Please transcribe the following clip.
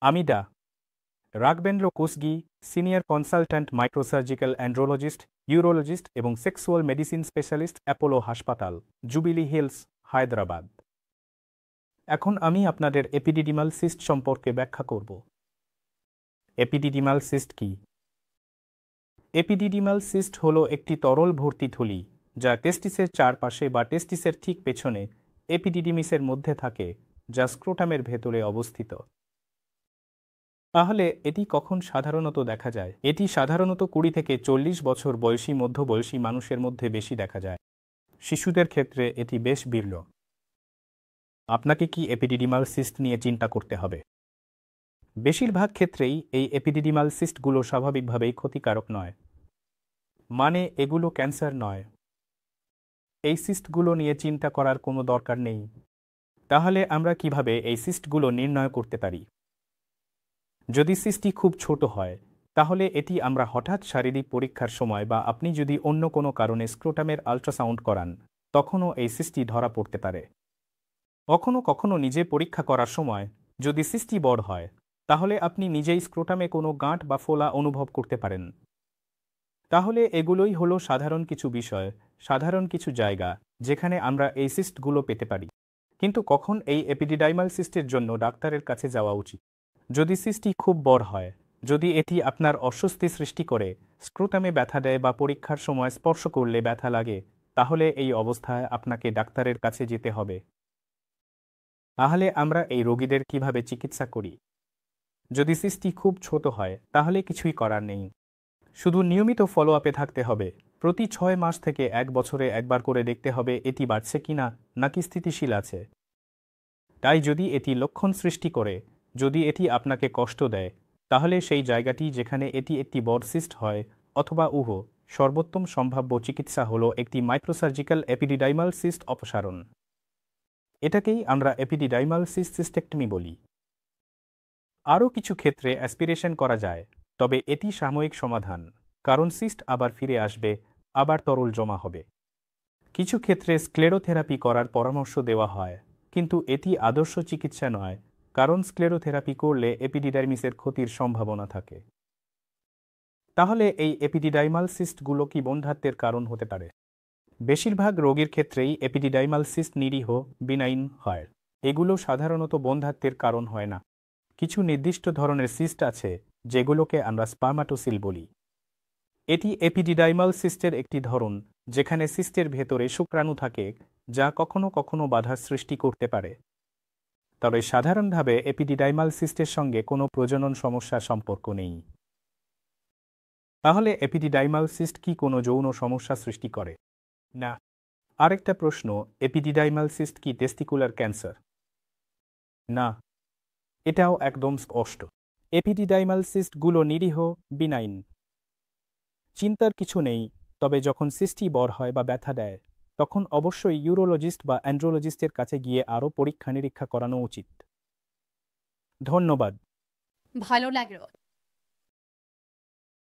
আমি Raghavendra Kosgi, senior consultant microsurgical andrologist, urologist এবং sexual medicine specialist, Apollo হাসপাতাল, জুবিলি হিলস, হায়দ্রাবাদ। এখন আমি আপনাদের এপিডিডিমাল সিস্ট সম্পর্কে ব্যাখ্যা করব। এপিডিডিমাল সিস্ট কি? এপিডিডিমাল সিস্ট হল একটি তরল ভর্তি থলি যা টেস্টিসের চারপাশে বা টেস্টিসের ঠিক পেছনে এপিডিডিমিসের মধ্যে থাকে, যা স্ক্রোটামের ভেতরে অবস্থিত। তাহলে এটি কখন সাধারণত দেখা যায়? এটি সাধারণত 20 থেকে 40 বছর বয়সী মধ্যবয়সী মানুষের মধ্যে বেশি দেখা যায়। শিশুদের ক্ষেত্রে এটি বেশ বিরল। আপনাকে কি এপিডিডিমাল সিস্ট নিয়ে চিন্তা করতে হবে? বেশিরভাগ ক্ষেত্রেই এই এপিডিডিমাল সিস্টগুলো স্বাভাবিকভাবেই ক্ষতিকারক নয়, মানে এগুলো ক্যান্সার নয়। এই সিস্টগুলো নিয়ে চিন্তা করার কোনো দরকার নেই। তাহলে আমরা কিভাবে এই সিস্টগুলো নির্ণয় করতে পারি? যদি সিস্টটি খুব ছোট হয়, তাহলে এটি আমরা হঠাৎ শারীরিক পরীক্ষার সময় বা আপনি যদি অন্য কোনো কারণে স্ক্রোটামের আল্ট্রাসাউন্ড করান, তখনও এই সিস্টটি ধরা পড়তে পারে। কখনো কখনো নিজে পরীক্ষা করার সময় যদি সিস্টটি বড় হয়, তাহলে আপনি নিজেই স্ক্রোটামে কোনো গাঁট বা ফোলা অনুভব করতে পারেন। তাহলে এগুলোই হলো সাধারণ কিছু বিষয়, সাধারণ কিছু জায়গা যেখানে আমরা এই সিস্টগুলো পেতে পারি। কিন্তু কখন এই এপিডিডাইমাল সিস্টের জন্য ডাক্তারের কাছে যাওয়া উচিত? যদি সিস্টটি খুব বড় হয়, যদি এটি আপনার অস্বস্তি সৃষ্টি করে, স্ক্রোটামে ব্যথা দেয় বা পরীক্ষার সময় স্পর্শ করলে ব্যথা লাগে, তাহলে এই অবস্থায় আপনাকে ডাক্তারের কাছে যেতে হবে। তাহলে আমরা এই রোগীদের কিভাবে চিকিৎসা করি? যদি সিস্টটি খুব ছোট হয়, তাহলে কিছুই করার নেই। শুধু নিয়মিত ফলো আপে থাকতে হবে। প্রতি 6 মাস থেকে 1 বছরে একবার করে দেখতে হবে এটি বাড়ছে কিনা নাকি স্থিতিশীল আছে। তাই যদি এটি লক্ষণ সৃষ্টি করে, যদি এটি আপনাকে কষ্ট দেয়, তাহলে সেই জায়গাটি যেখানে এটি একটি বড় সিস্ট হয় অথবা সর্বোত্তম সম্ভাব্য চিকিৎসা হল একটি মাইক্রোসার্জিক্যাল এপিডিডাইমাল সিস্ট অপসারণ। এটাকেই আমরা এপিডিডাইমাল সিস্টেক্টমি বলি। আরও কিছু ক্ষেত্রে অ্যাসপিরেশন করা যায়, তবে এটি সাময়িক সমাধান, কারণ সিস্ট আবার ফিরে আসবে, আবার তরল জমা হবে। কিছু ক্ষেত্রে স্ক্লেরোথেরাপি করার পরামর্শ দেওয়া হয়, কিন্তু এটি আদর্শ চিকিৎসা নয়, কারণ স্ক্লেরোথেরাপি করলে এপিডিডার্মিসের ক্ষতির সম্ভাবনা থাকে। তাহলে এই এপিডিডাইমাল সিস্টগুলো কি বন্ধ্যাত্বের কারণ হতে পারে? বেশিরভাগ রোগীর ক্ষেত্রেই এপিডিডাইমাল সিস্ট নিরীহ, বিনাইন হয়। এগুলো সাধারণত বন্ধ্যাত্বের কারণ হয় না। কিছু নির্দিষ্ট ধরনের সিস্ট আছে যেগুলোকে আমরা স্পার্মাটোসিল বলি। এটি এপিডিডাইমাল সিস্টের একটি ধরন, যেখানে সিস্টের ভেতরে শুক্রাণু থাকে, যা কখনো কখনো বাধার সৃষ্টি করতে পারে। তবে সাধারণভাবে এপিডিডাইমাল সিস্টের সঙ্গে কোনো প্রজনন সমস্যার সম্পর্ক নেই। তাহলে এপিডিডাইমাল সিস্ট কি কোনো যৌন সমস্যা সৃষ্টি করে? না। আরেকটা প্রশ্ন, এপিডিডাইমাল সিস্ট কি টেস্টিকুলার ক্যান্সার? না, এটাও একদম স্পষ্ট। এপিডিডাইমাল সিস্টগুলো নিরীহ, বিনাইন। চিন্তার কিছু নেই, তবে যখন সিস্টটি বড় হয় বা ব্যথা দেয়, তখন অবশ্যই ইউরোলজিস্ট বা অ্যান্ড্রোলজিস্টের কাছে গিয়ে আরও পরীক্ষা নিরীক্ষা করানো উচিত। ধন্যবাদ। ভালো লাগলো।